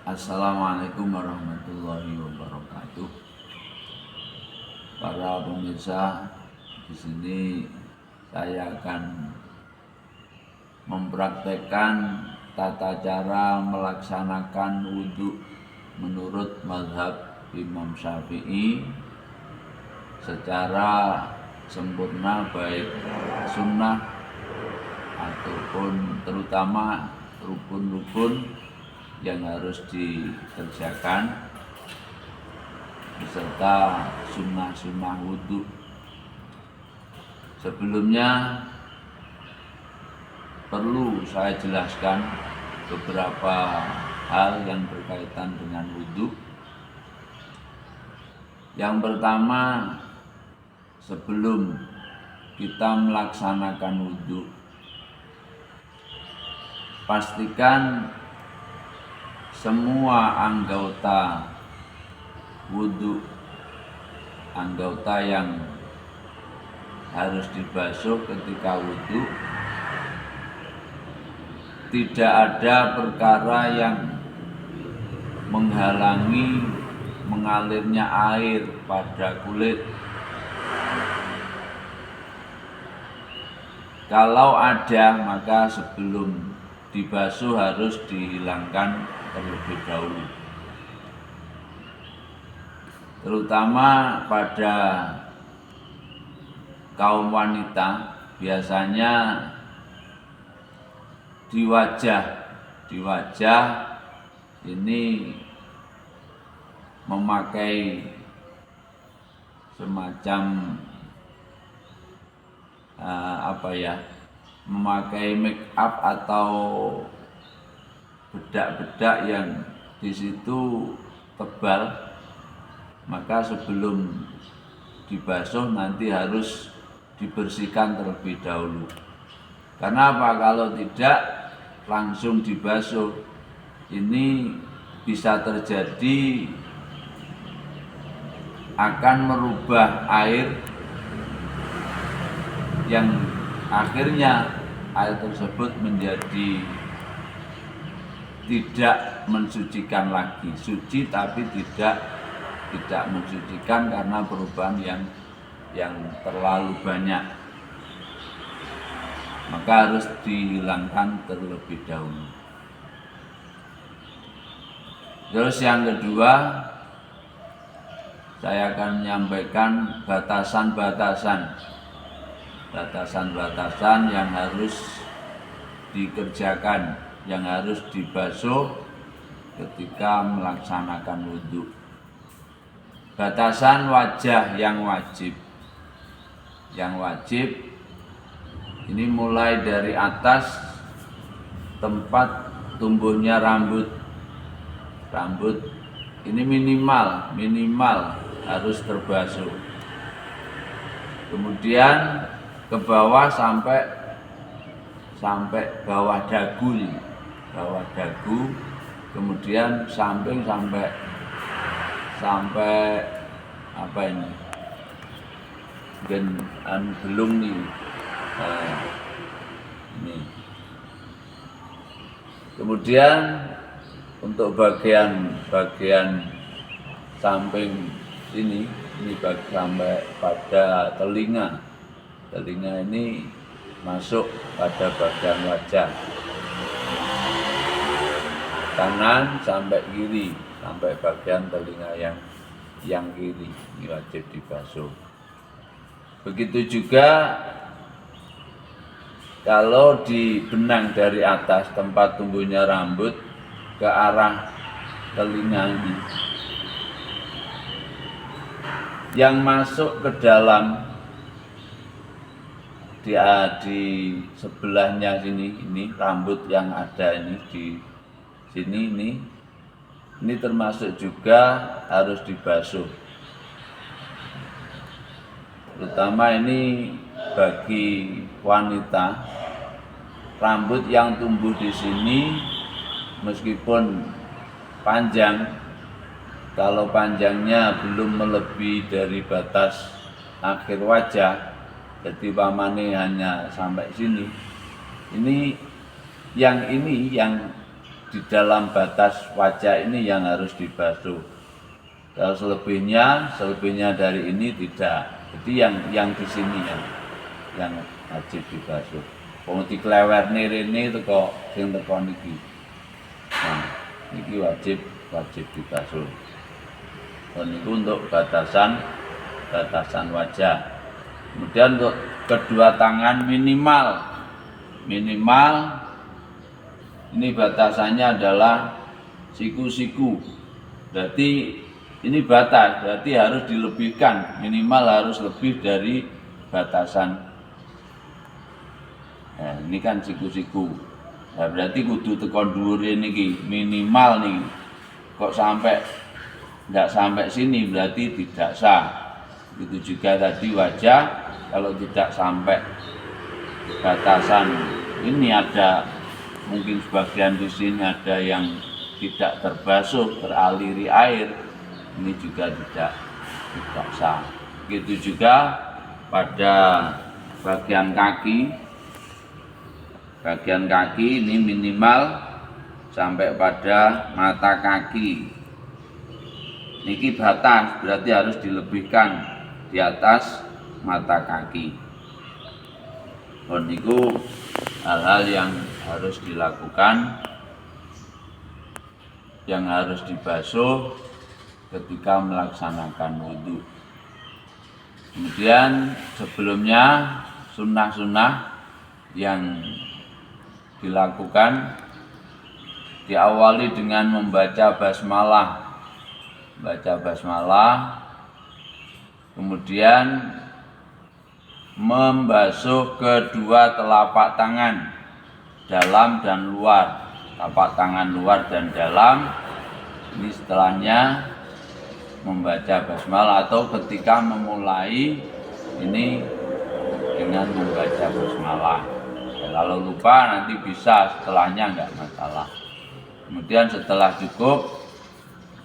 Assalamualaikum warahmatullahi wabarakatuh. Para pemirsa, di sini saya akan mempraktekkan tata cara melaksanakan wudhu menurut mazhab Imam Syafi'i secara sempurna, baik sunnah ataupun terutama rukun-rukun yang harus dikerjakan beserta sunnah-sunnah wudhu. Sebelumnya perlu saya jelaskan beberapa hal yang berkaitan dengan wudhu. Yang pertama, sebelum kita melaksanakan wudhu, pastikan semua anggota wudhu, anggota yang harus dibasuh ketika wudhu, tidak ada perkara yang menghalangi mengalirnya air pada kulit. Kalau ada, maka sebelum dibasuh harus dihilangkan terlebih dahulu. Terutama pada kaum wanita, biasanya di wajah ini memakai semacam memakai make up atau bedak-bedak yang di situ tebal, maka sebelum dibasuh nanti harus dibersihkan terlebih dahulu. Karena apa? Kalau tidak langsung dibasuh, ini bisa terjadi akan merubah air yang akhirnya air tersebut menjadi tidak mensucikan lagi, suci tapi tidak mensucikan karena perubahan yang terlalu banyak. Maka harus dihilangkan terlebih dahulu. Terus yang kedua, saya akan menyampaikan batasan-batasan yang harus dikerjakan, yang harus dibasuh ketika melaksanakan wudhu. Batasan wajah yang wajib. Yang wajib ini mulai dari atas tempat tumbuhnya rambut. Rambut ini minimal harus terbasuh. Kemudian ke bawah sampai bawah dagu, kemudian samping sampai apa ini, belum nih, ini. Kemudian untuk bagian samping ini sampai pada telinga ini masuk pada bagian wajah, kanan sampai kiri, sampai bagian telinga yang kiri ini wajib dibasuh. Begitu juga kalau di benang dari atas tempat tumbuhnya rambut ke arah telinga ini, yang masuk ke dalam di sebelahnya sini, ini rambut yang ada ini di sini, ini termasuk juga harus dibasuh. Terutama ini bagi wanita, rambut yang tumbuh di sini meskipun panjang, kalau panjangnya belum melebihi dari batas akhir wajah, jadi pamane hanya sampai sini, ini yang di dalam batas wajah ini yang harus dibasuh. Kalau selebihnya dari ini tidak. Jadi yang di sini yang wajib dibasuh. Wong diklewerne rene teko sing teko niki. Nah, niki wajib dibasuh. Niku untuk batasan wajah. Kemudian untuk kedua tangan minimal ini batasannya adalah siku-siku. Berarti ini batas, berarti harus dilebihkan, minimal harus lebih dari batasan. Nah, ini kan siku-siku. Nah, berarti kudu tekan dhuwure niki minimal nih. Kok enggak sampai sini berarti tidak sah. Itu juga tadi wajah, kalau tidak sampai batasan ini ada mungkin sebagian di sini ada yang tidak terbasuh, teraliri air, ini juga tidak sah. Begitu juga pada bagian kaki ini minimal sampai pada mata kaki. Niki batas, berarti harus dilebihkan di atas mata kaki. Niku hal-hal yang harus dilakukan, yang harus dibasuh ketika melaksanakan wudhu. Kemudian sebelumnya sunnah-sunnah yang dilakukan diawali dengan membaca basmalah. Kemudian membasuh kedua telapak tangan, dalam dan luar, telapak tangan luar dan dalam. Ini setelahnya membaca basmalah atau ketika memulai ini dengan membaca basmalah. Kalau lupa nanti bisa setelahnya, enggak masalah. Kemudian setelah cukup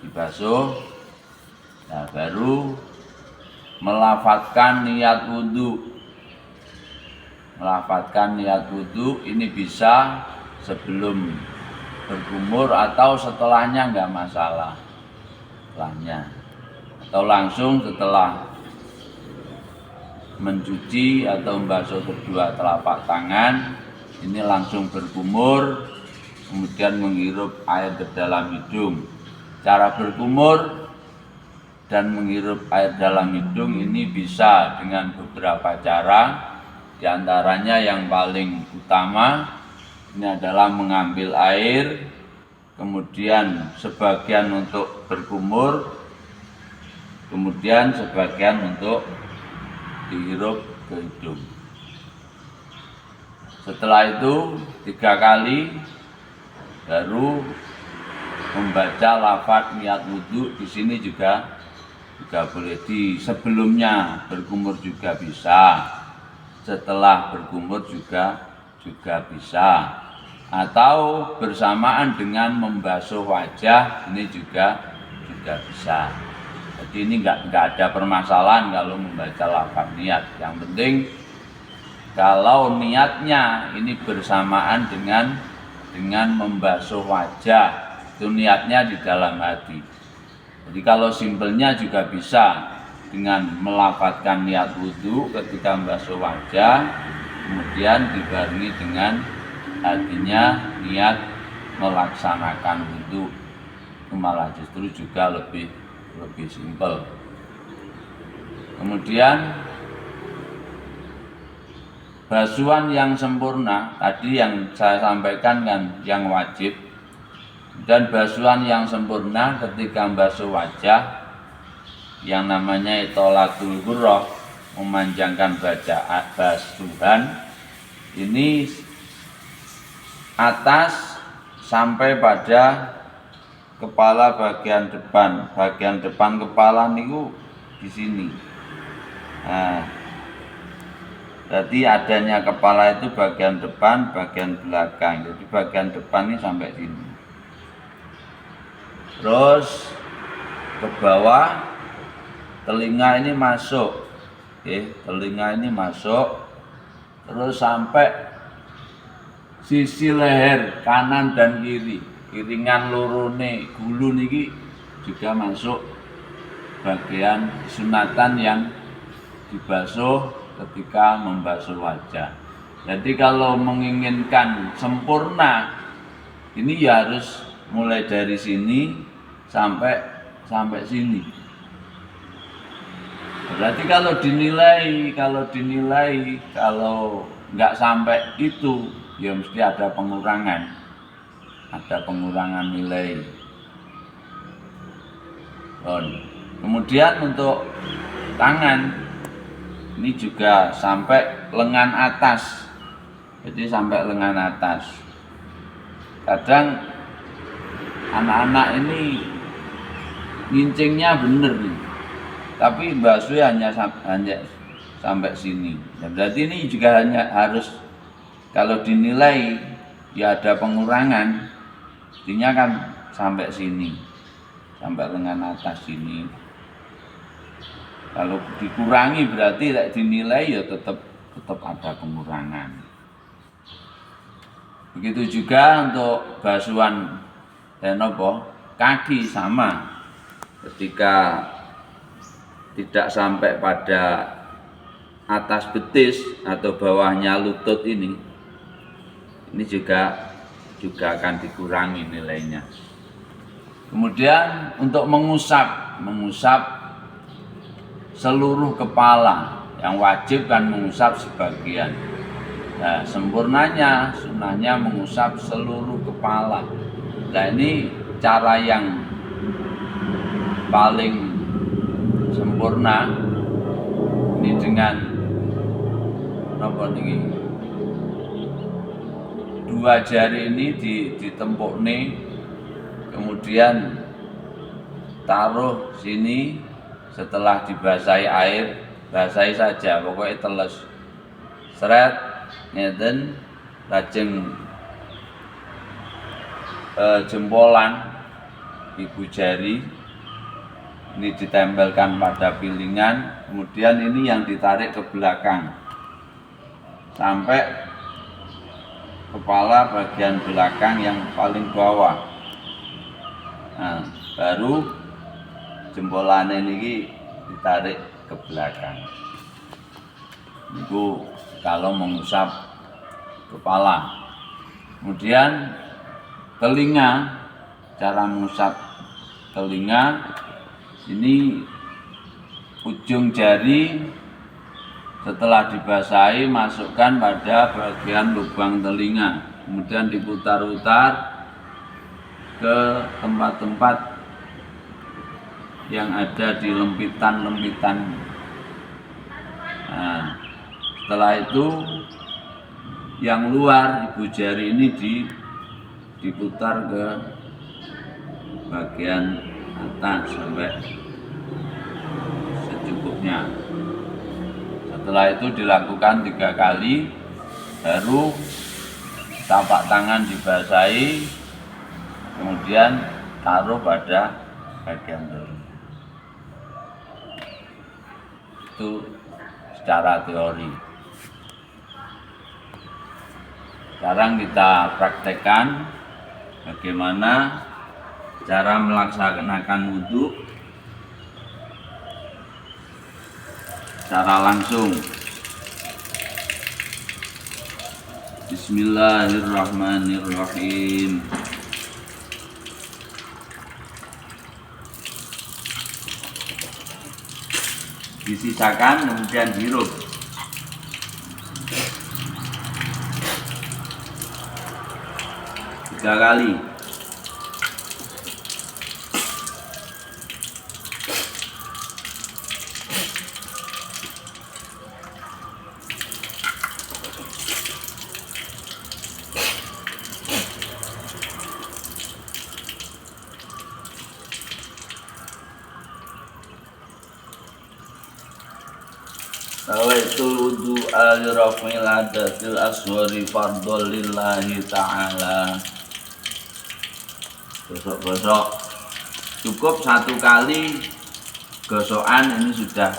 dibasuh, nah baru melafadzkan niat wudhu. Melafadzkan niat wudhu ini bisa sebelum berkumur atau setelahnya, enggak masalah. Setelahnya atau langsung setelah mencuci atau membasuh kedua telapak tangan, ini langsung berkumur, kemudian menghirup air ke dalam hidung. Cara berkumur dan menghirup air dalam hidung ini bisa dengan beberapa cara. Di antaranya yang paling utama ini adalah mengambil air, kemudian sebagian untuk berkumur, kemudian sebagian untuk dihirup ke hidung. Setelah itu 3 kali baru membaca lafaz niat wudhu. Di sini juga boleh, di sebelumnya berkumur juga bisa, setelah berkumur juga bisa, atau bersamaan dengan membasuh wajah ini juga bisa. Jadi ini enggak ada permasalahan kalau membaca lafaz niat. Yang penting kalau niatnya ini bersamaan dengan membasuh wajah, itu niatnya di dalam hati. Jadi kalau simpelnya juga bisa dengan melafadzkan niat wudhu ketika membasuh wajah, kemudian dibarengi dengan hatinya niat melaksanakan wudhu. Itu malah justru juga lebih simpel. Kemudian basuhan yang sempurna tadi yang saya sampaikan kan yang wajib, dan basuhan yang sempurna ketika membasuh wajah yang namanya itolatul ghurrah, memanjangkan basuhan ini atas sampai pada kepala bagian depan kepala niku di sini. Nah, berarti adanya kepala itu bagian depan, bagian belakang. Jadi bagian depan ini sampai sini. Terus ke bawah telinga ini masuk. Telinga ini masuk terus sampai sisi leher kanan dan kiri. iringan lorone gulu niki juga masuk bagian sunatan yang dibasuh ketika membasuh wajah. Jadi kalau menginginkan sempurna, ini ya harus mulai dari sini sampai sini. Berarti kalau dinilai kalau nggak sampai itu, ya mesti ada pengurangan nilai. Kemudian untuk tangan ini juga sampai lengan atas. Jadi sampai lengan atas. Kadang anak-anak ini ngincingnya bener nih, tapi basuh hanya sampai sini. Ya, berarti ini juga hanya harus kalau dinilai ya ada pengurangan, artinya kan sampai sini, sampai lengan atas sini. Kalau dikurangi berarti dinilai ya tetap ada pengurangan. Begitu juga untuk basuhan kaki sama, ketika tidak sampai pada atas betis atau bawahnya lutut ini juga akan dikurangi nilainya. Kemudian untuk mengusap seluruh kepala, yang wajib kan mengusap sebagian. Nah, sempurnanya, sunnahnya mengusap seluruh kepala. Nah, ini cara yang paling sempurna ini dengan dua jari ini ditempuk nih, kemudian taruh sini. Setelah dibasahi air, basahi saja, pokoknya teles seret ngeten, lajeng jempolan ibu jari ini ditempelkan pada pilingan, kemudian ini yang ditarik ke belakang sampai kepala bagian belakang yang paling bawah. Nah, baru jempolan ini ditarik ke belakang. Itu kalau mengusap kepala. Kemudian telinga, cara mengusap telinga ini ujung jari setelah dibasahi masukkan pada bagian lubang telinga, kemudian diputar-putar ke tempat-tempat yang ada di lempitan-lempitan. Nah, setelah itu yang luar ibu jari ini diputar ke bagian atas sampai secukupnya. Setelah itu dilakukan 3 kali, baru tapak tangan dibasahi, kemudian taruh pada bagian telinga. Itu secara teori. Sekarang kita praktekkan bagaimana cara melaksanakan wudhu secara langsung. Bismillahirrahmanirrahim. Disisakan kemudian dihirup. Tiga kali. Nawaitul wudu'a li raf'il hadathil asghari fardhon lillahi ta'ala. Gosok-gosok cukup 1 kali gosokan ini sudah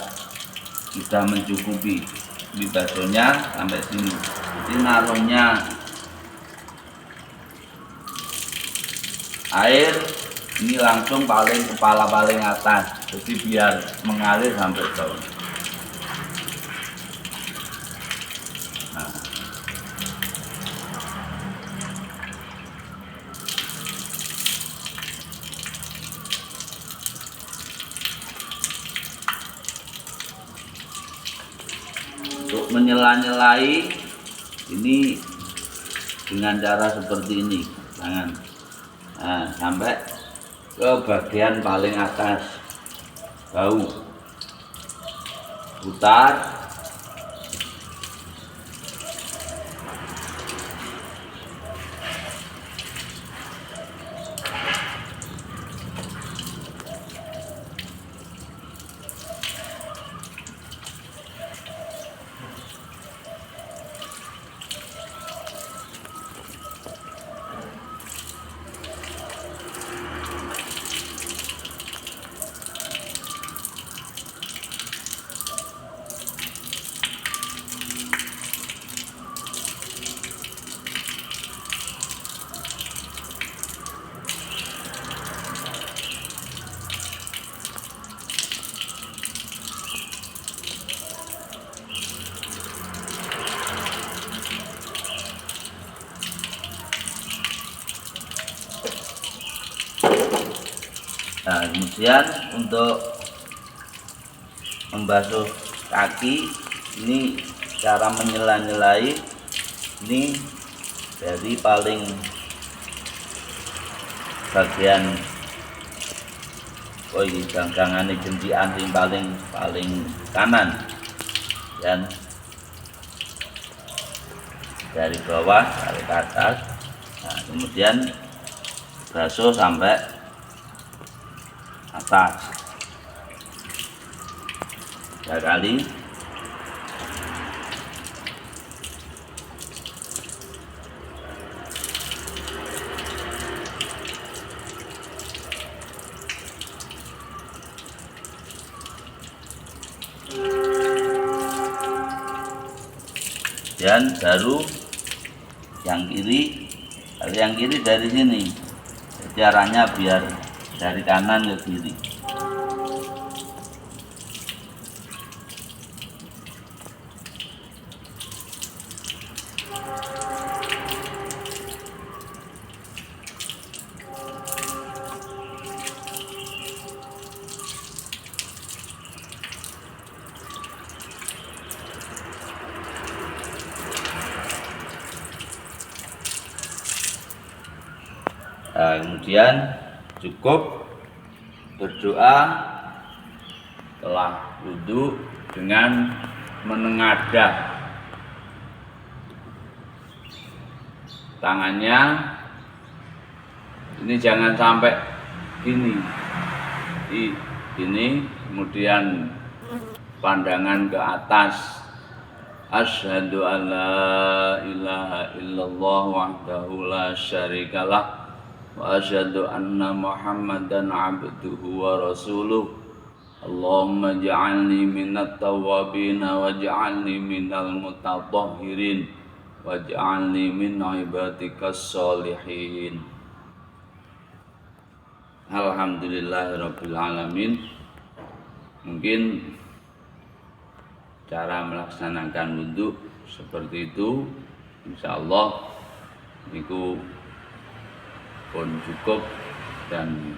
mencukupi. Ini basuhnya sampai sini. Jadi naruhnya air ini langsung paling kepala paling atas, jadi biar mengalir sampai bawah. Nah, untuk menyela-nyelai ini dengan cara seperti ini, jangan sampai ke bagian paling atas bau, putar. Nah, kemudian untuk membasuh kaki ini cara menyela-nyelai ini dari paling bagian ganggangan jentian yang paling kanan, dan dari bawah tarik ke atas. Nah, kemudian basuh sampai atas 3 kali. Dan baru yang kiri dari sini, jadi arahnya biar dari kanan ke kiri. Nah, kemudian cukup berdoa setelah wudhu dengan menengadah tangannya. Ini jangan sampai gini, kemudian pandangan ke atas. Asyhadu an la ilaha illallah wahdahu la syarikalah wa asyhadu anna Muhammadan abduhu wa rasuluh. Allahumma ja'alni minat tawwabin waj'alni minal mutatahhirin waj'alni min ibadikas sholihin. Alhamdulillahirabbil alamin. Mungkin cara melaksanakan wudhu seperti itu, insyaallah niku pun cukup dan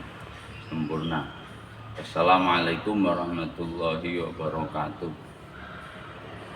sempurna. Assalamualaikum warahmatullahi wabarakatuh.